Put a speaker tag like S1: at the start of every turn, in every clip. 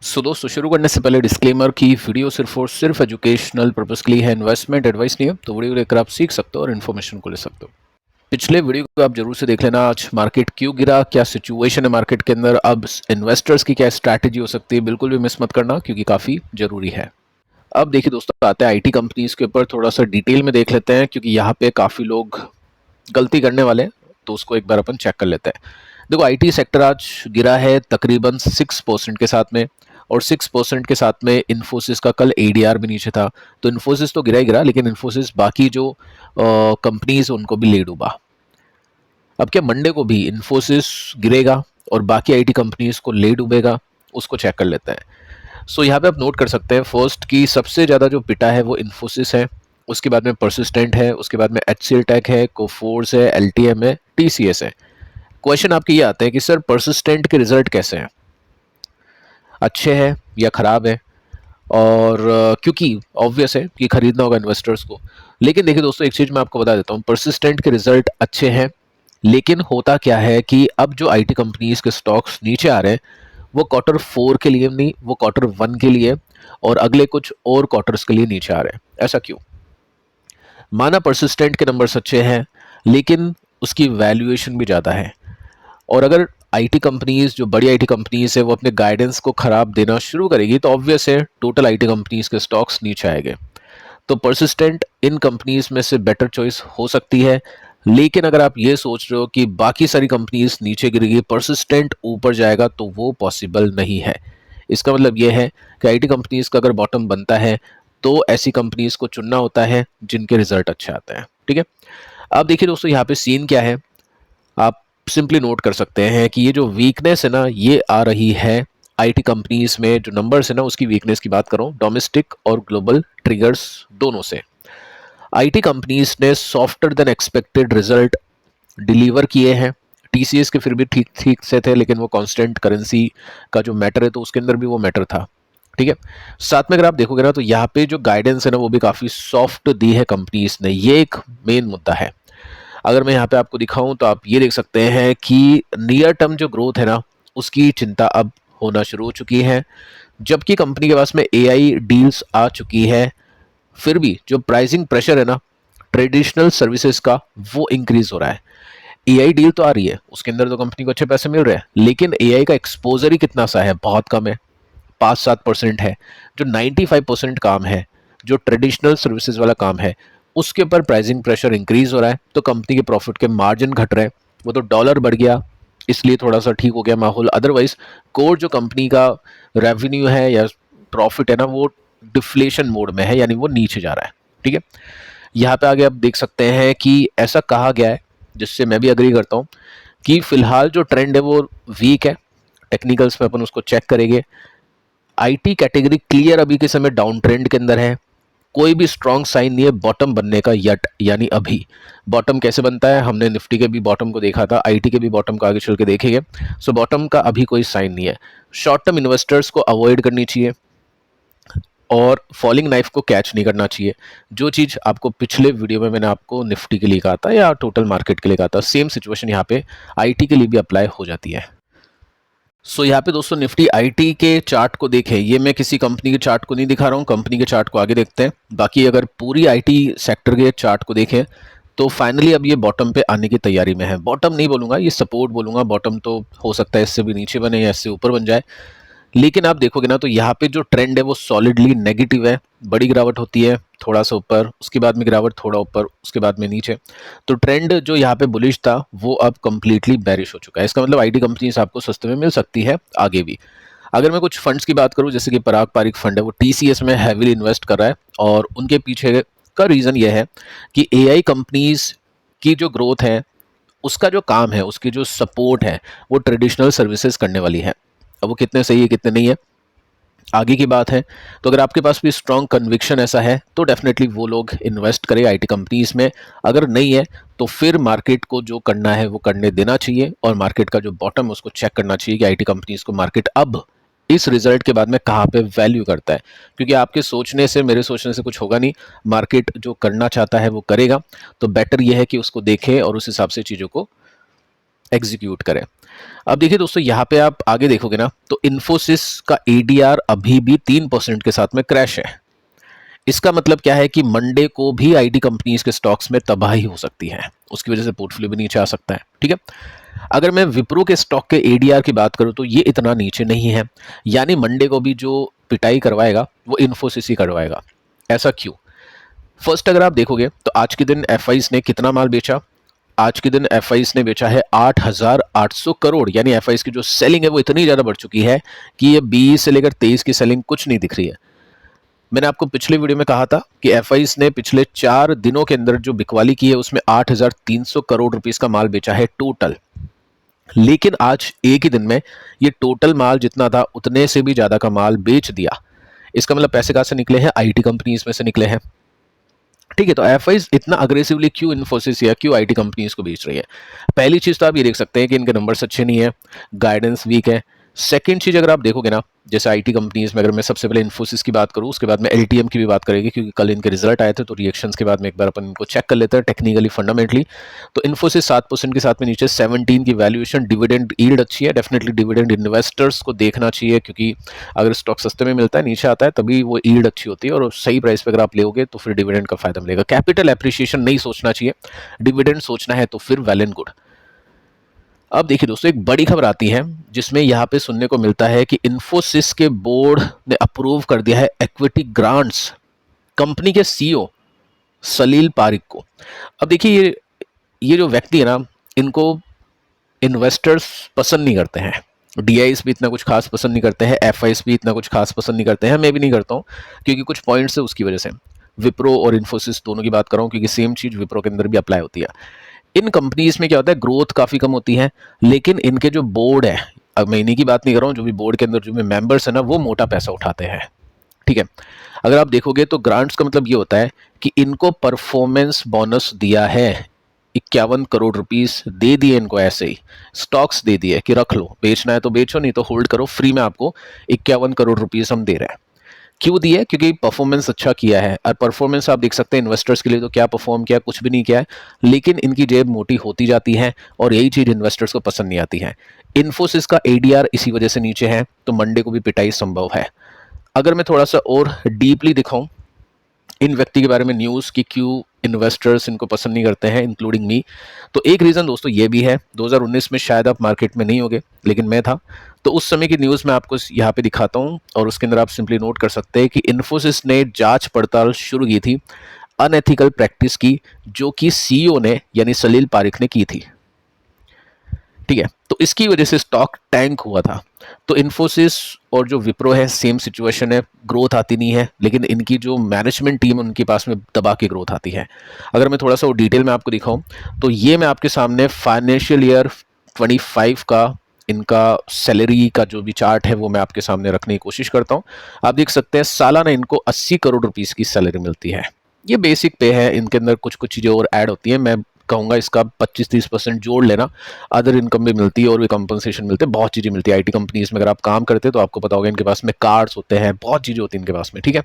S1: दोस्तों शुरू करने से पहले डिस्क्लेमर की वीडियो सिर्फ और सिर्फ एजुकेशनल पर्पस के लिए है, इन्वेस्टमेंट एडवाइस नहीं है। तो वीडियो देखकर आप सीख सकते हो और इन्फॉर्मेशन को ले सकते हो। पिछले वीडियो को आप जरूर से देख लेना। आज मार्केट क्यों गिरा, क्या सिचुएशन है मार्केट के अंदर, अब इन्वेस्टर्स की क्या स्ट्रैटेजी हो सकती है, बिल्कुल भी मिस मत करना क्योंकि काफ़ी जरूरी है। अब देखिए दोस्तों, आते हैं आईटी कंपनीज के ऊपर, थोड़ा सा डिटेल में देख लेते हैं क्योंकि यहाँ पे काफ़ी लोग गलती करने वाले हैं, तो उसको एक बार अपन चेक कर लेते हैं। देखो, आईटी सेक्टर आज गिरा है तकरीबन 6% के साथ में, और 6% के साथ में इन्फोसिस का कल एडीआर भी नीचे था। तो इन्फोसिस तो गिरा ही गिरा, लेकिन इन्फोसिस बाकी जो कंपनीज उनको भी ले डूबा। अब क्या मंडे को भी इन्फोसिस गिरेगा और बाकी आईटी कंपनीज को ले डूबेगा, उसको चेक कर लेते हैं। यहाँ पे आप नोट कर सकते हैं फर्स्ट की सबसे ज़्यादा जो पिटा है वो इन्फोसिस है, उसके बाद में परसिस्टेंट है, उसके बाद में एचसीएल टेक है, कोफोर्स है, एलटीएम है, टीसीएस है। क्वेश्चन आपके ये आते हैं कि सर परसिस्टेंट के रिजल्ट कैसे हैं, अच्छे हैं या ख़राब है। और क्योंकि ऑब्वियस है कि खरीदना होगा इन्वेस्टर्स को। लेकिन देखिए दोस्तों, एक चीज़ मैं आपको बता देता हूँ, परसिस्टेंट के रिजल्ट अच्छे हैं, लेकिन होता क्या है कि अब जो आईटी कंपनीज के स्टॉक्स नीचे आ रहे हैं वो Q4 के लिए नहीं, वो Q1 के लिए और अगले कुछ और क्वार्टर्स के लिए नीचे आ रहे हैं। ऐसा क्यों? माना परसिस्टेंट के नंबर्स अच्छे हैं, लेकिन उसकी वैल्यूएशन भी ज़्यादा है। और अगर आईटी कंपनीज, जो बड़ी आईटी कंपनीज है, वो अपने गाइडेंस को ख़राब देना शुरू करेगी तो ऑब्वियस है टोटल आईटी कंपनीज के स्टॉक्स नीचे आएंगे। तो परसिस्टेंट इन कंपनीज में से बेटर चॉइस हो सकती है। लेकिन अगर आप ये सोच रहे हो कि बाकी सारी कंपनीज नीचे गिरेगी, परसिस्टेंट ऊपर जाएगा, तो वो पॉसिबल नहीं है। इसका मतलब ये है कि आईटी कंपनीज का अगर बॉटम बनता है तो ऐसी कंपनीज को चुनना होता है जिनके रिजल्ट अच्छे आते हैं। ठीक है, अब देखिए दोस्तों, यहाँ पे सीन क्या है, आप सिंपली नोट कर सकते हैं कि ये जो वीकनेस है ना, ये आ रही है आईटी कंपनीज में। जो नंबर्स है ना, उसकी वीकनेस की बात करूं, डोमेस्टिक और ग्लोबल ट्रिगर्स दोनों से। आईटी कंपनीज ने softer then expected result deliver किए हैं। टीसीएस के फिर भी ठीक ठीक से थे, लेकिन वो कांस्टेंट करेंसी का जो मैटर है तो उसके अंदर भी वो मैटर था। ठीक है, साथ में अगर आप देखोगे ना तो यहाँ पे जो गाइडेंस है ना वो भी काफ़ी सॉफ्ट दी है कंपनीज ने। ये एक मेन मुद्दा है। अगर मैं यहाँ पे आपको दिखाऊं तो आप ये देख सकते हैं कि नियर टर्म जो ग्रोथ है ना, उसकी चिंता अब होना शुरू हो चुकी है, जबकि कंपनी के पास में एआई डील्स आ चुकी है। फिर भी जो प्राइसिंग प्रेशर है ना ट्रेडिशनल सर्विसेज का, वो इंक्रीज हो रहा है। एआई डील तो आ रही है, उसके अंदर तो कंपनी को अच्छे पैसे मिल रहे हैं, लेकिन एआई का एक्सपोजर ही कितना सा है, बहुत कम है, 5-7% है। जो 95% काम है, जो ट्रेडिशनल सर्विसेज वाला काम है, उसके ऊपर प्राइसिंग प्रेशर इंक्रीज हो रहा है, तो कंपनी के प्रॉफिट के मार्जिन घट रहे हैं। वो तो डॉलर बढ़ गया इसलिए थोड़ा सा ठीक हो गया माहौल, अदरवाइज कोर जो कंपनी का रेवेन्यू है या प्रॉफिट है ना, वो डिफ्लेशन मोड में है, यानी वो नीचे जा रहा है। ठीक है, यहाँ पे आगे आप देख सकते हैं कि ऐसा कहा गया है, जिससे मैं भी अग्री करता हूँ, कि फिलहाल जो ट्रेंड है वो वीक है। टेक्निकल्स पे अपन उसको चेक करेंगे। आईटी कैटेगरी क्लियर अभी के समय डाउन ट्रेंड के अंदर है। कोई भी स्ट्रॉन्ग साइन नहीं है बॉटम बनने का यट, यानी अभी। बॉटम कैसे बनता है, हमने निफ्टी के भी बॉटम को देखा था, आईटी के भी बॉटम को आगे चल के देखेंगे। बॉटम का अभी कोई साइन नहीं है। शॉर्ट टर्म इन्वेस्टर्स को अवॉइड करनी चाहिए और फॉलिंग नाइफ को कैच नहीं करना चाहिए। जो चीज़ आपको पिछले वीडियो में मैंने आपको निफ्टी के लिए कहा था या टोटल मार्केट के लिए कहा था, सेम सिचुएशन यहाँ पे आईटी के लिए भी अप्लाई हो जाती है। यहाँ पे दोस्तों निफ्टी आईटी के चार्ट को देखें। ये मैं किसी कंपनी के चार्ट को नहीं दिखा रहा हूँ, कंपनी के चार्ट को आगे देखते हैं। बाकी अगर पूरी आईटी सेक्टर के चार्ट को देखें तो फाइनली अब ये बॉटम पे आने की तैयारी में है। बॉटम नहीं बोलूँगा, ये सपोर्ट बोलूँगा। बॉटम तो हो सकता है इससे भी नीचे बने या इससे ऊपर बन जाए, लेकिन आप देखोगे ना तो यहाँ पे जो ट्रेंड है वो सॉलिडली नेगेटिव है। बड़ी गिरावट होती है, थोड़ा सा ऊपर, उसके बाद में गिरावट, थोड़ा ऊपर, उसके बाद में नीचे। तो ट्रेंड जो यहाँ पे बुलिश था वो अब कंप्लीटली बेरिश हो चुका है। इसका मतलब आईटी कंपनीज आपको सस्ते में मिल सकती है आगे भी। अगर मैं कुछ फंड्स की बात करूँ, जैसे कि पराग पारिक फंड है, वो टीसीएस में हैवीली इन्वेस्ट कर रहा है, और उनके पीछे का रीज़न ये है कि एआई कंपनीज की जो ग्रोथ है, उसका जो काम है, उसकी जो सपोर्ट है, वो ट्रेडिशनल सर्विसेज करने वाली है। अब वो कितने सही है कितने नहीं है आगे की बात है। तो अगर आपके पास भी स्ट्रॉन्ग कन्विक्शन ऐसा है तो डेफिनेटली वो लोग इन्वेस्ट करें आईटी कंपनीज में। अगर नहीं है तो फिर मार्केट को जो करना है वो करने देना चाहिए, और मार्केट का जो बॉटम है उसको चेक करना चाहिए कि आईटी कंपनीज को मार्केट अब इस रिजल्ट के बाद में कहाँ पे वैल्यू करता है। क्योंकि आपके सोचने से, मेरे सोचने से कुछ होगा नहीं। मार्केट जो करना चाहता है वो करेगा, तो बेटर ये है कि उसको देखें और उस हिसाब से चीज़ों को एग्जीक्यूट करें। अब देखिए दोस्तों, यहाँ पे आप आगे देखोगे ना तो इन्फोसिस का एडीआर अभी भी 3% के साथ में क्रैश है। इसका मतलब क्या है कि मंडे को भी आईटी कंपनीज के स्टॉक्स में तबाही हो सकती है, उसकी वजह से पोर्टफोलियो भी नीचे आ सकता है। ठीक है, अगर मैं विप्रो के स्टॉक के एडीआर की बात करूं तो ये इतना नीचे नहीं है, यानी मंडे को भी जो पिटाई करवाएगा वो इन्फोसिस ही करवाएगा। ऐसा क्यों? फर्स्ट, अगर आप देखोगे तो आज के दिन एफआईज ने कितना माल बेचा? आज के दिन एफआईज ने बेचा है 8,800 करोड़, यानी एफआईज की जो सेलिंग है वो इतनी ज्यादा बढ़ चुकी है कि ये 20 से लेकर 23 की सेलिंग कुछ नहीं दिख रही है। मैंने आपको पिछले वीडियो में कहा था कि एफआईज ने पिछले 4 दिनों के अंदर जो बिकवाली की है उसमें 8,300 करोड़ रुपीस का माल बेचा है टोटल। लेकिन आज एक ही दिन में ये टोटल माल जितना था उतने से भी ज्यादा का माल बेच दिया। इसका मतलब पैसे कहां से निकले हैं? आईटी कंपनीज में से निकले हैं। ठीक है, तो एफआईज इतना अग्रेसिवली क्यों इन्फोसिस या क्यों आईटी कंपनीज को बेच रही है? पहली चीज तो आप ये देख सकते हैं कि इनके नंबर्स अच्छे नहीं है, गाइडेंस वीक है। सेकंड चीज, अगर आप देखोगे ना, जैसे आईटी कंपनीज में अगर मैं सबसे पहले इन्फोसिस की बात करूं, उसके बाद में एलटीएम की भी बात करेंगे, क्योंकि कल इनके रिजल्ट आए थे, तो रिएक्शंस के बाद में एक बार अपन इनको चेक कर लेते हैं टेक्निकली फंडामेंटली। तो इन्फोसिस 7% के साथ में नीचे, 17 की वैल्यूएशन, डिविडेंड यील्ड अच्छी है, डेफिनेटली डिविडेंड इन्वेस्टर्स को देखना चाहिए, क्योंकि अगर स्टॉक सस्ते में मिलता है, नीचे आता है, तभी वो यील्ड अच्छी होती है, और सही प्राइस पे अगर आप लोगे तो फिर डिविडेंड का फायदा मिलेगा। कैपिटल एप्रिसिएशन नहीं सोचना चाहिए, डिविडेंड सोचना है तो फिर वेल एंड गुड। अब देखिए दोस्तों, एक बड़ी खबर आती है जिसमें यहाँ पे सुनने को मिलता है कि इन्फोसिस के बोर्ड ने अप्रूव कर दिया है इक्विटी ग्रांट्स कंपनी के सीईओ सलील पारिक को। अब देखिए, ये जो व्यक्ति है ना, इनको इन्वेस्टर्स पसंद नहीं करते हैं, डीआईस भी इतना कुछ खास पसंद नहीं करते हैं, एफआईस भी इतना कुछ खास पसंद नहीं करते हैं, मैं भी नहीं करता हूँ, क्योंकि कुछ पॉइंट्स है उसकी वजह से। विप्रो और इन्फोसिस दोनों की बात कर रहा हूँ, क्योंकि सेम चीज विप्रो के अंदर भी अप्लाई होती है। इन कंपनीज में क्या होता है, ग्रोथ काफी कम होती है, लेकिन इनके जो बोर्ड है, अब मैं इन्हीं की बात नहीं कर रहा हूँ, जो भी बोर्ड के अंदर जो भी मेंबर्स है ना, वो मोटा पैसा उठाते हैं। ठीक है, अगर आप देखोगे तो ग्रांट्स का मतलब ये होता है कि इनको परफॉर्मेंस बोनस दिया है, 51 करोड़ रुपीस दे दिए इनको, ऐसे ही स्टॉक्स दे दिए कि रख लो, बेचना है तो बेचो, नहीं तो होल्ड करो, फ्री में आपको 51 करोड़ रुपीस हम दे रहे हैं। क्यों दिया है? क्योंकि परफॉर्मेंस अच्छा किया है, और परफॉर्मेंस आप देख सकते हैं इन्वेस्टर्स के लिए तो क्या परफॉर्म किया, कुछ भी नहीं किया है, लेकिन इनकी जेब मोटी होती जाती है, और यही चीज इन्वेस्टर्स को पसंद नहीं आती है। इन्फोसिस का एडीआर इसी वजह से नीचे है, तो मंडे को भी पिटाई संभव है। अगर मैं थोड़ा सा और डीपली दिखाऊं इन व्यक्ति के बारे में न्यूज़ कि क्यों इन्वेस्टर्स इनको पसंद नहीं करते हैं, इंक्लूडिंग मी, तो एक रीज़न दोस्तों ये भी है, 2019 में शायद आप मार्केट में नहीं होगे, लेकिन मैं था, तो उस समय की न्यूज़ मैं आपको यहाँ पे दिखाता हूँ, और उसके अंदर आप सिंपली नोट कर सकते हैं कि इन्फोसिस ने जांच पड़ताल शुरू की थी अनएथिकल प्रैक्टिस की, जो कि सीईओ ने यानी सलील पारिक ने की थी। ठीक है, तो इसकी वजह से स्टॉक टैंक हुआ था। तो इन्फोसिस और जो विप्रो है, सेम सिचुएशन है, ग्रोथ आती नहीं है, लेकिन इनकी जो मैनेजमेंट टीम है उनके पास में दबा के ग्रोथ आती है। अगर मैं थोड़ा सा और डिटेल में आपको दिखाऊं, तो ये मैं आपके सामने फाइनेंशियल ईयर 25 का इनका सैलरी का जो भी चार्ट है वो मैं आपके सामने रखने की कोशिश करता हूं। आप देख सकते हैं सालाना इनको 80 करोड़ रुपीस की सैलरी मिलती है। ये बेसिक पे है, इनके अंदर कुछ कुछ चीज़ें और ऐड होती हैं, मैं कहूँगा इसका 25-30% जोड़ लेना, अदर इनकम भी मिलती है और भी कंपनसेशन मिलते हैं, बहुत चीज़ें मिलती है आईटी कंपनीज में। अगर आप काम करते हैं तो आपको पता होगा, इनके पास में कार्ड्स होते हैं, बहुत चीज़ें होती हैं इनके पास में। ठीक है,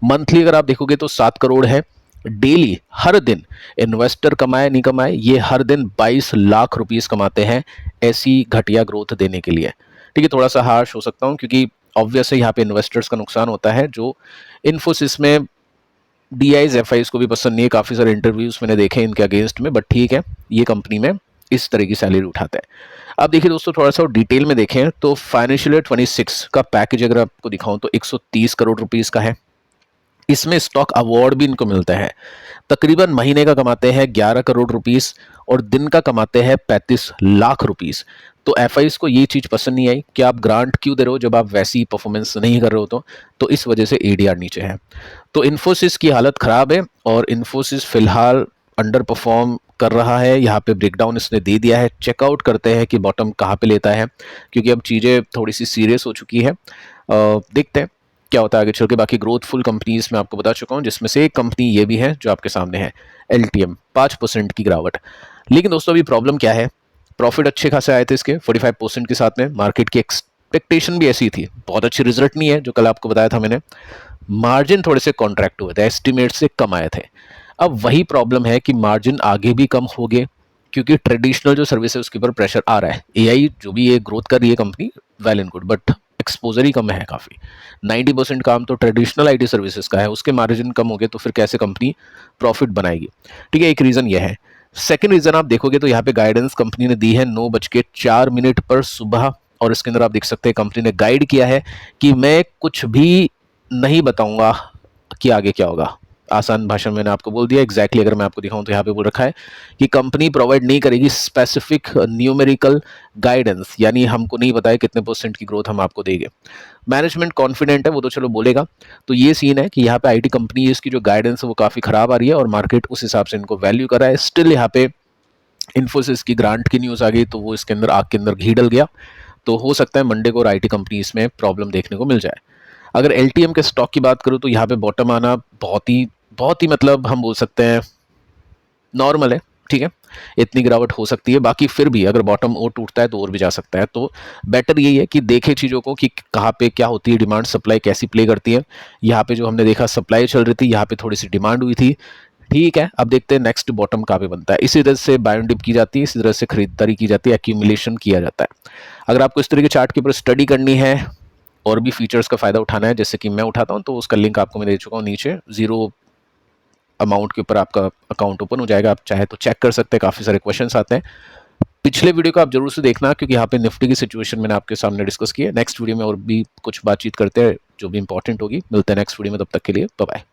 S1: मंथली अगर आप देखोगे तो 7 करोड़ है, डेली हर दिन इन्वेस्टर कमाए नहीं कमाए, ये हर दिन 22 लाख रुपीस कमाते हैं ऐसी घटिया ग्रोथ देने के लिए। ठीक है, थोड़ा सा हार्श हो सकता हूँ, क्योंकि ऑब्वियस है यहाँ पे इन्वेस्टर्स का नुकसान होता है, जो इन्फोसिस में डीआईज एफआईज को भी पसंद नहीं है। काफ़ी सारे इंटरव्यूज मैंने देखे इनके अगेंस्ट में, बट ठीक है, ये कंपनी में इस तरह की सैलरी उठाते हैं। अब देखिए दोस्तों, थोड़ा सा डिटेल में देखें तो फाइनेंशियल ईयर 26 का पैकेज अगर आपको दिखाऊं तो 130 करोड़ रुपीस का है। इसमें स्टॉक अवार्ड भी इनको मिलता है। तकरीबन महीने का कमाते हैं 11 करोड़ रुपीस, और दिन का कमाते हैं 35 लाख रुपीस। तो एफआईज को ये चीज पसंद नहीं आई कि आप ग्रांट क्यों दे रहे हो जब आप वैसी परफॉर्मेंस नहीं कर रहे हो, तो इस वजह से एडीआर नीचे है। तो इन्फोसिस की हालत खराब है, और इन्फोसिस फिलहाल अंडर परफॉर्म कर रहा है। यहाँ पे ब्रेकडाउन इसने दे दिया है, चेकआउट करते हैं कि बॉटम कहाँ पे लेता है, क्योंकि अब चीज़ें थोड़ी सी सीरियस हो चुकी है। देखते हैं क्या होता है आगे चल के। बाकी ग्रोथफुल कंपनीज में आपको बता चुका हूँ, जिसमें से एक कंपनी ये भी है जो आपके सामने है, एलटीएम, 5% की गिरावट। लेकिन दोस्तों अभी प्रॉब्लम क्या है, प्रॉफिट अच्छे खासे आए थे इसके 45% के साथ में, मार्केट की एक्सपेक्टेशन भी ऐसी थी, बहुत अच्छी रिजल्ट नहीं है जो कल आपको बताया था मैंने, मार्जिन थोड़े से कॉन्ट्रैक्ट हुए थे, एस्टिमेट से कम आए थे। अब वही प्रॉब्लम है कि मार्जिन आगे भी कम हो गए, क्योंकि ट्रेडिशनल जो सर्विस है उसके ऊपर प्रेशर आ रहा है। एआई जो भी ये ग्रोथ कर रही है company, well and good, but exposure ही कम है काफ़ी। 90% काम तो ट्रेडिशनल आईटी सर्विसेज का है, उसके मार्जिन कम हो गए तो फिर कैसे कंपनी प्रॉफिट बनाएगी। ठीक है, एक रीज़न ये है। सेकेंड रीज़न आप देखोगे तो यहाँ पे गाइडेंस कंपनी ने दी है 9:04 पर सुबह, और इसके अंदर आप देख सकते हैं कंपनी ने गाइड किया है कि मैं कुछ भी नहीं बताऊंगा कि आगे क्या होगा। आसान भाषा में मैंने आपको बोल दिया। एग्जैक्टली अगर मैं आपको दिखाऊं तो यहाँ पे बोल रखा है कि कंपनी प्रोवाइड नहीं करेगी स्पेसिफिक न्यूमेरिकल गाइडेंस, यानी हमको नहीं बताया कितने % की ग्रोथ हम आपको देंगे। मैनेजमेंट कॉन्फिडेंट है, वो तो चलो बोलेगा। तो ये सीन है कि यहाँ पे आईटी कंपनी इसकी जो गाइडेंस है वो काफ़ी खराब आ रही है और मार्केट उस हिसाब से इनको वैल्यू कर रहा है। स्टिल यहाँ पे इन्फोसिस की ग्रांट की न्यूज़ आ गई तो वो इसके अंदर आग के अंदर घी डल गया। तो हो सकता है मंडे को और आईटी कंपनी इसमें प्रॉब्लम देखने को मिल जाए। अगर एलटीएम के स्टॉक की बात करूं तो यहाँ पे बॉटम आना बहुत ही मतलब हम बोल सकते हैं नॉर्मल है। ठीक है, इतनी गिरावट हो सकती है, बाकी फिर भी अगर बॉटम और टूटता है तो और भी जा सकता है। तो बेटर यही है कि देखें चीज़ों को कि कहाँ पे क्या होती है, डिमांड सप्लाई कैसी प्ले करती है। यहाँ पे जो हमने देखा सप्लाई चल रही थी, यहाँ पे थोड़ी सी डिमांड हुई थी। ठीक है, अब देखते हैं नेक्स्ट बॉटम कहाँ पे बनता है। इसी तरह से बाय एंड डिप की जाती है, इसी तरह से खरीदारी की जाती है, एक्यूमुलेशन किया जाता है। अगर आपको इस तरह के चार्ट के ऊपर स्टडी करनी है और भी फीचर्स का फायदा उठाना है जैसे कि मैं उठाता हूं, तो उसका लिंक आपको मैं दे चुका हूं नीचे। जीरो अमाउंट के ऊपर आपका अकाउंट ओपन हो जाएगा, आप चाहे तो चेक कर सकते हैं। काफ़ी सारे क्वेश्चंस आते हैं। पिछले वीडियो को आप जरूर से देखना क्योंकि यहाँ पे निफ्टी की सिचुएशन मैंने आपके सामने डिस्कस की है। नेक्स्ट वीडियो में और भी कुछ बातचीत करते हैं जो भी इंपॉर्टेंट होगी। मिलते हैं नेक्स्ट वीडियो में, तब तक के लिए बाय बाय।